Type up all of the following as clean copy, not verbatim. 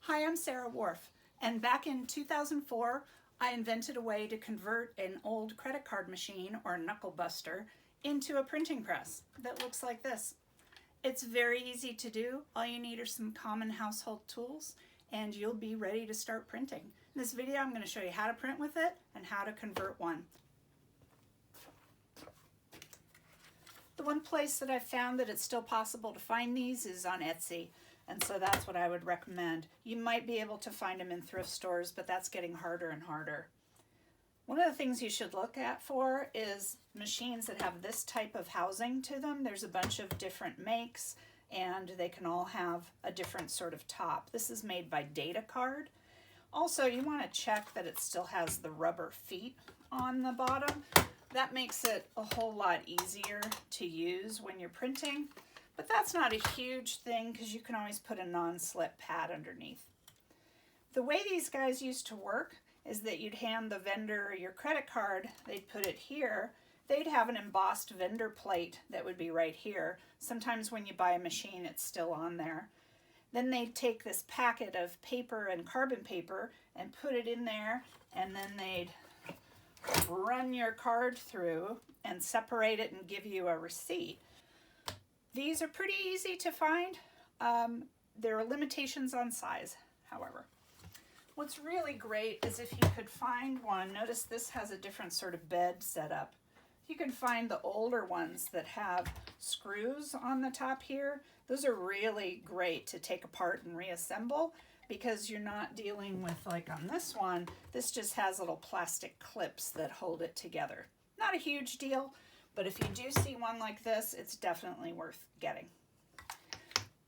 Hi, I'm Sarah Whorf, and back in 2004, I invented a way to convert an old credit card machine or knuckle buster into a printing press that looks like this. It's very easy to do. All you need are some common household tools and you'll be ready to start printing. In this video, I'm going to show you how to print with it and how to convert one. The one place that I've found that it's still possible to find these is on Etsy. And so that's what I would recommend. You might be able to find them in thrift stores, but that's getting harder and harder. One of the things you should look at for is machines that have this type of housing to them. There's a bunch of different makes and they can all have a different sort of top. This is made by Data Card. Also, you want to check that it still has the rubber feet on the bottom. That makes it a whole lot easier to use when you're printing. But that's not a huge thing because you can always put a non-slip pad underneath. The way these guys used to work is that you'd hand the vendor your credit card, they'd put it here, they'd have an embossed vendor plate that would be right here. Sometimes when you buy a machine, it's still on there. Then they'd take this packet of paper and carbon paper and put it in there, and then they'd run your card through and separate it and give you a receipt. These are pretty easy to find. There are limitations on size, however. What's really great is if you could find one, notice this has a different sort of bed setup. You can find the older ones that have screws on the top here. Those are really great to take apart and reassemble because you're not dealing with, like on this one, this just has little plastic clips that hold it together. Not a huge deal. But if you do see one like this, it's definitely worth getting.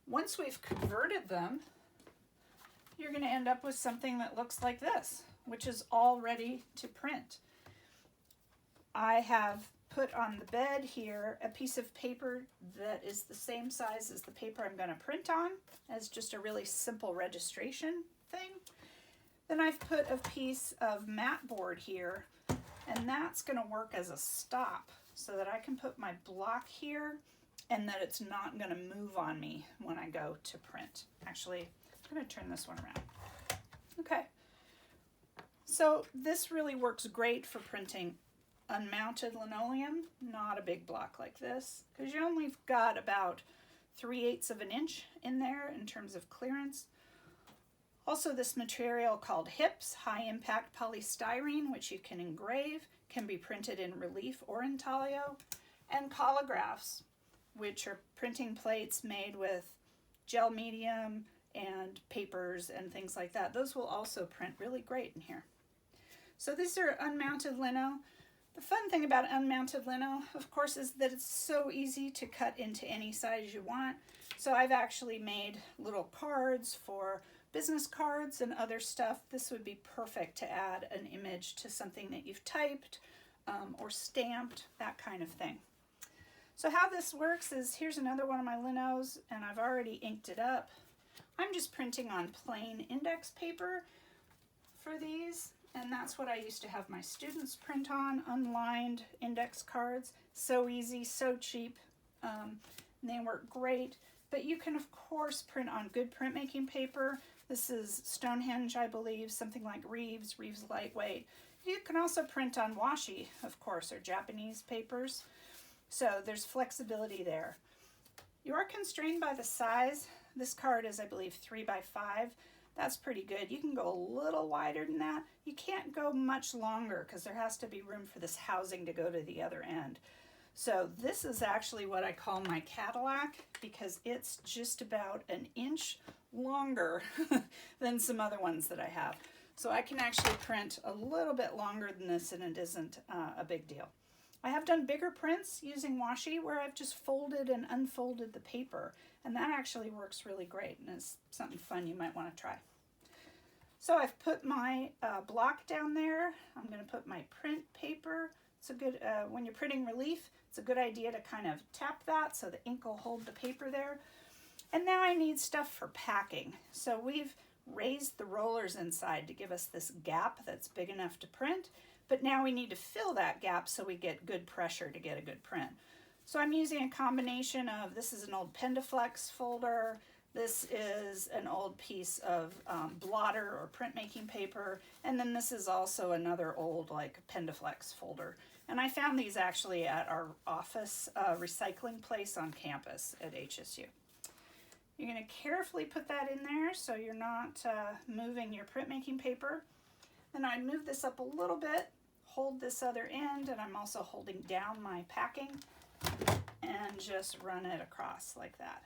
Once we've converted them, you're going to end up with something that looks like this, which is all ready to print. I have put on the bed here a piece of paper that is the same size as the paper I'm going to print on, as just a really simple registration thing. Then I've put a piece of mat board here, and that's going to work as a stop, so that I can put my block here and that it's not going to move on me when I go to print. Actually, I'm going to turn this one around. Okay, so this really works great for printing unmounted linoleum, not a big block like this, because you only got about 3/8 of an inch in there in terms of clearance. Also, this material called HIPS, high impact polystyrene, which you can engrave, can be printed in relief or intaglio, and collagraphs, which are printing plates made with gel medium and papers and things like that. Those will also print really great in here. So these are unmounted lino. The fun thing about unmounted lino, of course, is that it's so easy to cut into any size you want. So I've actually made little cards for business cards and other stuff. This would be perfect to add an image to something that you've typed or stamped, that kind of thing. So how this works is, here's another one of my linos, and I've already inked it up. I'm just printing on plain index paper for these, and that's what I used to have my students print on, unlined index cards. So easy, so cheap, and they work great. But you can, of course, print on good printmaking paper. This is Stonehenge, I believe, something like Reeves Lightweight. You can also print on washi, of course, or Japanese papers. So there's flexibility there. You are constrained by the size. This card is, I believe, 3 by 5. That's pretty good. You can go a little wider than that. You can't go much longer because there has to be room for this housing to go to the other end. So this is actually what I call my Cadillac because it's just about an inch longer than some other ones that I have. So I can actually print a little bit longer than this and it isn't a big deal. I have done bigger prints using washi where I've just folded and unfolded the paper, and that actually works really great and is something fun you might want to try. So I've put my block down there. I'm going to put my print paper. It's a good, when you're printing relief, it's a good idea to kind of tap that so the ink will hold the paper there. And now I need stuff for packing. So we've raised the rollers inside to give us this gap that's big enough to print, but now we need to fill that gap so we get good pressure to get a good print. So I'm using a combination of, this is an old Pendaflex folder, This is an old piece of blotter or printmaking paper. And then this is also another old like Pendaflex folder. And I found these actually at our office recycling place on campus at HSU. You're going to carefully put that in there so you're not moving your printmaking paper. Then I'd move this up a little bit, hold this other end, and I'm also holding down my packing, and just run it across like that.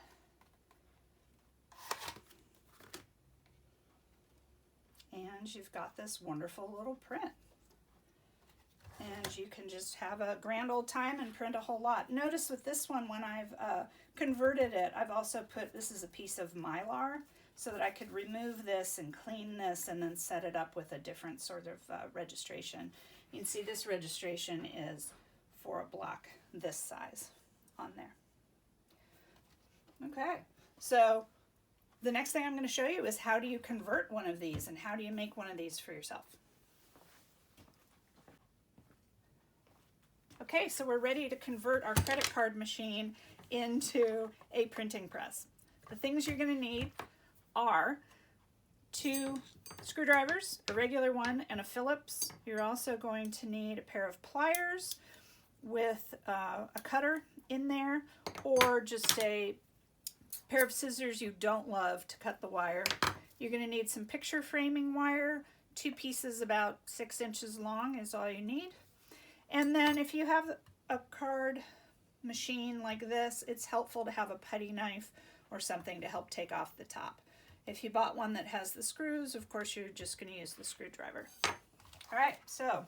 And you've got this wonderful little print. And you can just have a grand old time and print a whole lot. Notice with this one, when I've converted it, I've also put, this is a piece of Mylar, so that I could remove this and clean this and then set it up with a different sort of registration. You can see this registration is for a block this size on there. Okay, so the next thing I'm going to show you is how do you convert one of these and how do you make one of these for yourself. Okay, so we're ready to convert our credit card machine into a printing press. The things you're going to need are 2 screwdrivers, a regular one and a Phillips. You're also going to need a pair of pliers with a cutter in there, or just a pair of scissors you don't love to cut the wire. You're going to need some picture framing wire. 2 pieces about 6 inches long is all you need. And then if you have a card machine like this, it's helpful to have a putty knife or something to help take off the top. If you bought one that has the screws, of course you're just going to use the screwdriver. All right, so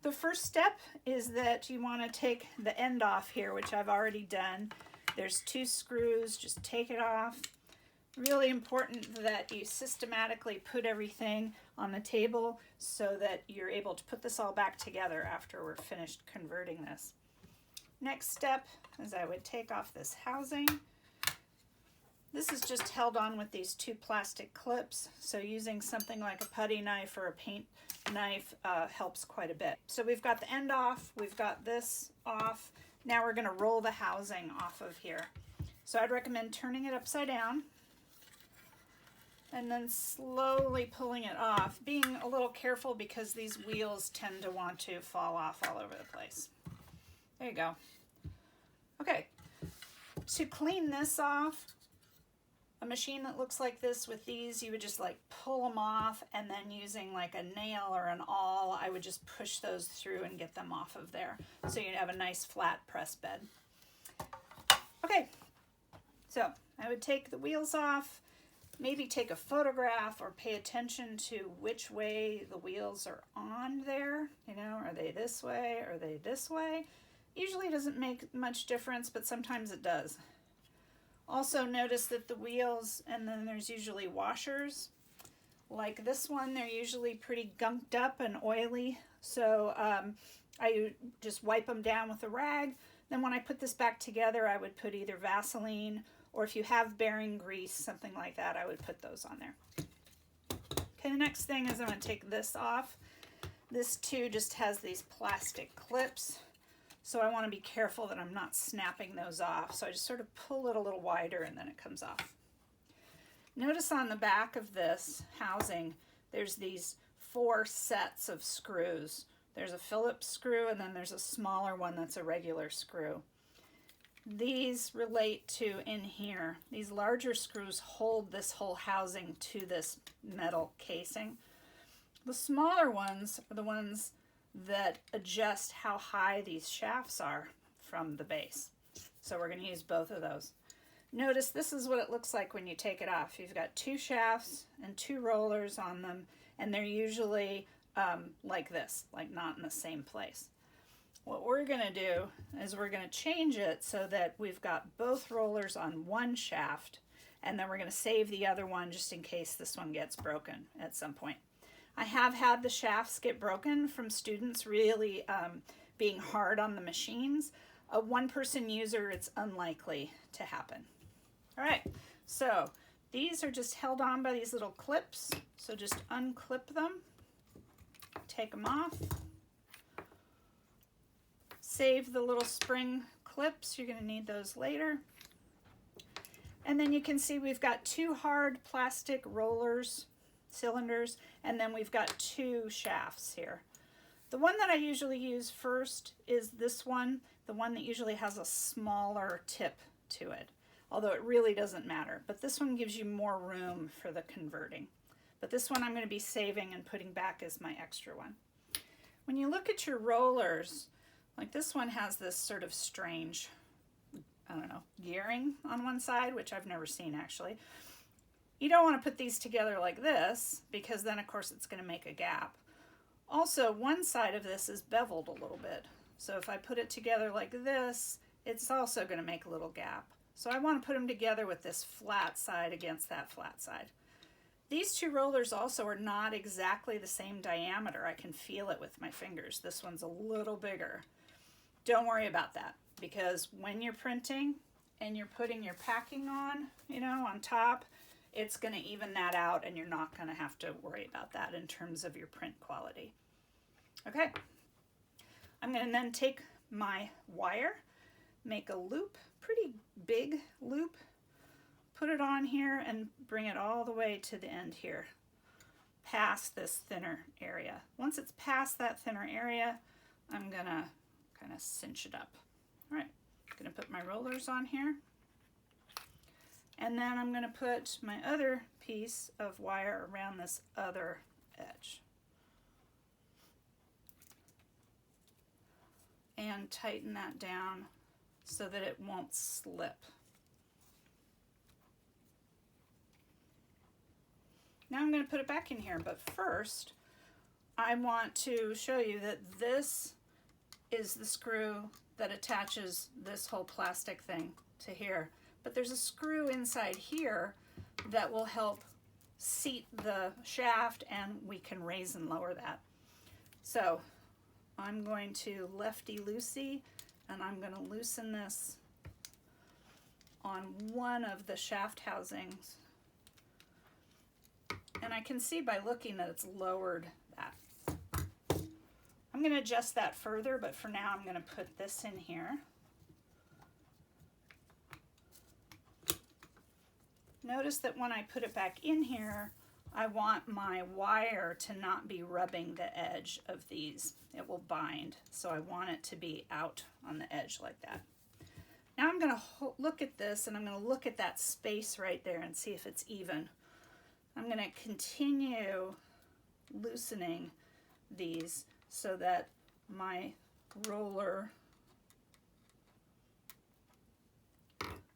the first step is that you want to take the end off here, which I've already done. There's 2 screws, just take it off. Really important that you systematically put everything on the table so that you're able to put this all back together after we're finished converting this. Next step is I would take off this housing. This is just held on with these 2 plastic clips, so using something like a putty knife or a paint knife helps quite a bit. So we've got the end off, we've got this off. Now we're going to roll the housing off of here. So I'd recommend turning it upside down and then slowly pulling it off, being a little careful because these wheels tend to want to fall off all over the place. There you go. Okay, to clean this off, a machine that looks like this with these, you would just like pull them off, and then using like a nail or an awl, I would just push those through and get them off of there. So you'd have a nice flat press bed. Okay, so I would take the wheels off, maybe take a photograph or pay attention to which way the wheels are on there. You know, are they this way? Are they this way? Usually it doesn't make much difference, but sometimes it does. Also notice that the wheels, and then there's usually washers. Like this one, they're usually pretty gunked up and oily. So I just wipe them down with a rag. Then when I put this back together, I would put either Vaseline, or if you have bearing grease, something like that, I would put those on there. Okay, the next thing is I'm going to take this off. This too just has these plastic clips, so I want to be careful that I'm not snapping those off. So I just sort of pull it a little wider and then it comes off. Notice on the back of this housing, there's these 4 sets of screws. There's a Phillips screw, and then there's a smaller one that's a regular screw. These relate to in here. These larger screws hold this whole housing to this metal casing. The smaller ones are the ones that adjust how high these shafts are from the base. So we're going to use both of those. Notice this is what it looks like when you take it off. You've got 2 shafts and 2 rollers on them, and they're usually like this, like not in the same place. What we're going to do is we're going to change it so that we've got both rollers on one shaft, and then we're going to save the other one just in case this one gets broken at some point. I have had the shafts get broken from students really being hard on the machines. A one-person user, it's unlikely to happen. All right, so these are just held on by these little clips, so just unclip them, take them off. Save the little spring clips, you're going to need those later. And then you can see we've got 2 hard plastic rollers, cylinders, and then we've got 2 shafts here. The one that I usually use first is this one, the one that usually has a smaller tip to it, although it really doesn't matter. But this one gives you more room for the converting. But this one I'm going to be saving and putting back as my extra one. When you look at your rollers, like this one has this sort of strange, I don't know, gearing on one side, which I've never seen actually. You don't want to put these together like this, because then of course it's going to make a gap. Also, one side of this is beveled a little bit. So if I put it together like this, it's also going to make a little gap. So I want to put them together with this flat side against that flat side. These 2 rollers also are not exactly the same diameter. I can feel it with my fingers. This one's a little bigger. Don't worry about that, because when you're printing and you're putting your packing on, on top, it's going to even that out, and you're not going to have to worry about that in terms of your print quality. Okay, I'm going to then take my wire, make a loop, pretty big loop, put it on here and bring it all the way to the end here, past this thinner area. Once it's past that thinner area, I'm going to kind of cinch it up. All right, I'm going to put my rollers on here. And then I'm going to put my other piece of wire around this other edge. And tighten that down so that it won't slip. Now I'm going to put it back in here, but first I want to show you that this is the screw that attaches this whole plastic thing to here. But there's a screw inside here that will help seat the shaft, and we can raise and lower that. So I'm going to lefty-loosey, and I'm going to loosen this on one of the shaft housings. And I can see by looking that it's lowered that. I'm going to adjust that further, but for now I'm going to put this in here. Notice that when I put it back in here, I want my wire to not be rubbing the edge of these. It will bind, so I want it to be out on the edge like that. Now I'm going to look at this, and I'm going to look at that space right there and see if it's even. I'm going to continue loosening these so that my roller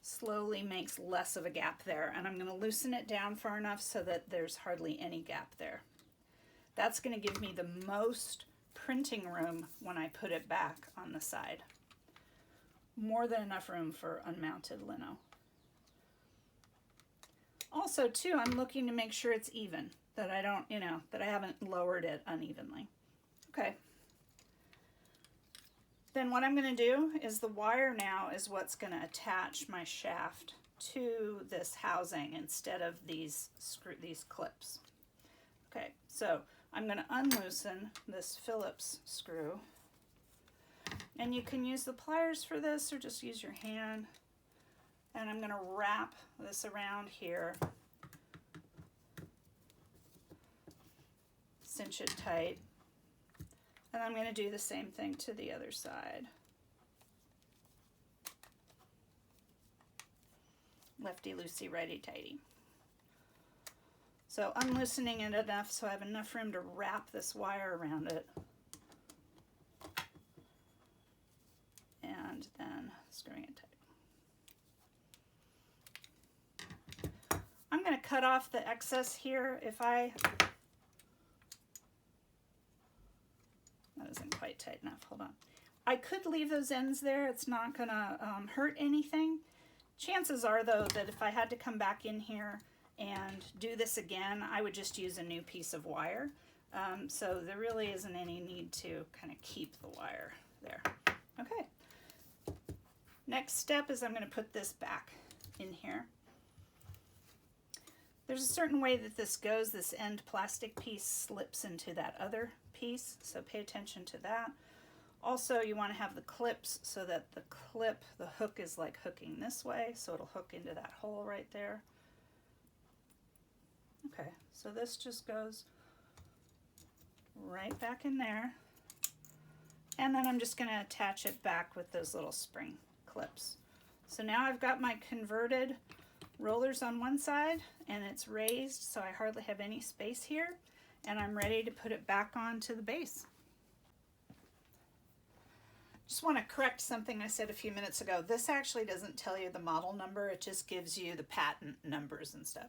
slowly makes less of a gap there, and I'm going to loosen it down far enough so that there's hardly any gap there. That's going to give me the most printing room when I put it back on the side. More than enough room for unmounted lino. Also too, I'm looking to make sure it's even, that I don't, that I haven't lowered it unevenly. Okay. Then what I'm going to do is the wire now is what's going to attach my shaft to this housing instead of these clips. Okay, so I'm going to unloosen this Phillips screw. And you can use the pliers for this or just use your hand. And I'm going to wrap this around here. Cinch it tight. And I'm going to do the same thing to the other side. Lefty-loosey, righty-tighty. So I'm loosening it enough so I have enough room to wrap this wire around it. And then screwing it tight. I'm going to cut off the excess here. That isn't quite tight enough. Hold on. I could leave those ends there. It's not going to hurt anything. Chances are, though, that if I had to come back in here and do this again, I would just use a new piece of wire. So there really isn't any need to kind of keep the wire there. Okay. Next step is I'm going to put this back in here. There's a certain way that this goes. This end plastic piece slips into that other piece, so pay attention to that. Also, you want to have the clips so that the hook is like hooking this way, so it'll hook into that hole right there. Okay, so this just goes right back in there. And then I'm just going to attach it back with those little spring clips. So now I've got my converted rollers on one side and it's raised, so I hardly have any space here, and I'm ready to put it back onto the base. Just want to correct something I said a few minutes ago. This actually doesn't tell you the model number, it just gives you the patent numbers and stuff.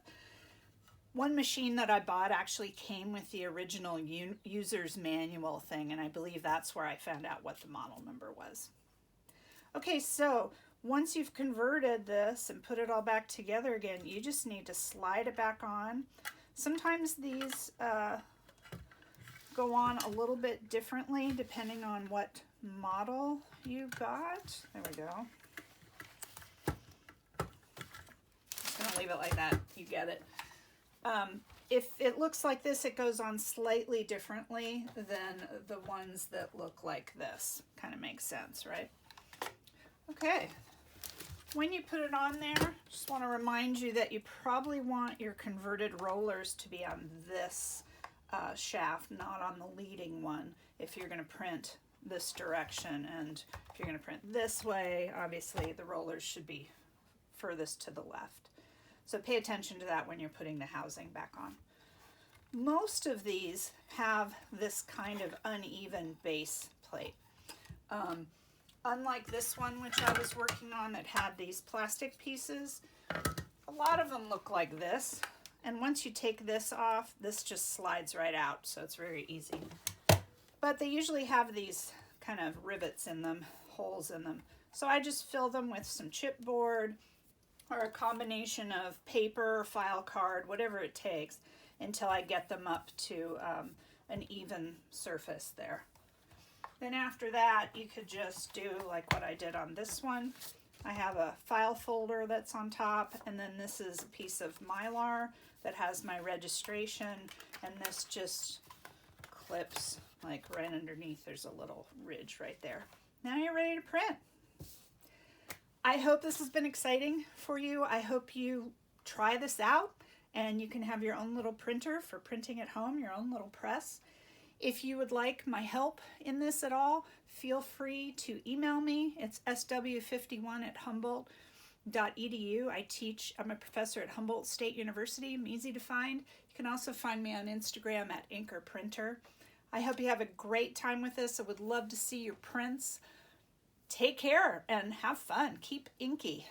One machine that I bought actually came with the original user's manual thing, and I believe that's where I found out what the model number was. Okay, so once you've converted this and put it all back together again, you just need to slide it back on. Sometimes these go on a little bit differently depending on what model you got. There we go. Just gonna leave it like that. You get it. If it looks like this, it goes on slightly differently than the ones that look like this. Kind of makes sense, right? Okay. When you put it on there, just want to remind you that you probably want your converted rollers to be on this shaft, not on the leading one, if you're going to print this direction. And if you're going to print this way, obviously the rollers should be furthest to the left. So pay attention to that when you're putting the housing back on. Most of these have this kind of uneven base plate. Unlike this one, which I was working on, that had these plastic pieces, a lot of them look like this. And once you take this off, this just slides right out, so it's very easy. But they usually have these kind of rivets in them, holes in them. So I just fill them with some chipboard or a combination of paper, file card, whatever it takes, until I get them up to an even surface there. Then after that, you could just do like what I did on this one. I have a file folder that's on top, and then this is a piece of Mylar that has my registration, and this just clips like right underneath. There's a little ridge right there. Now you're ready to print. I hope this has been exciting for you. I hope you try this out and you can have your own little printer for printing at home, your own little press. If you would like my help in this at all, feel free to email me. It's sw51@humboldt.edu. I'm a professor at Humboldt State University. I'm easy to find. You can also find me on Instagram at Inkerprinter. I hope you have a great time with this. I would love to see your prints. Take care and have fun. Keep inky.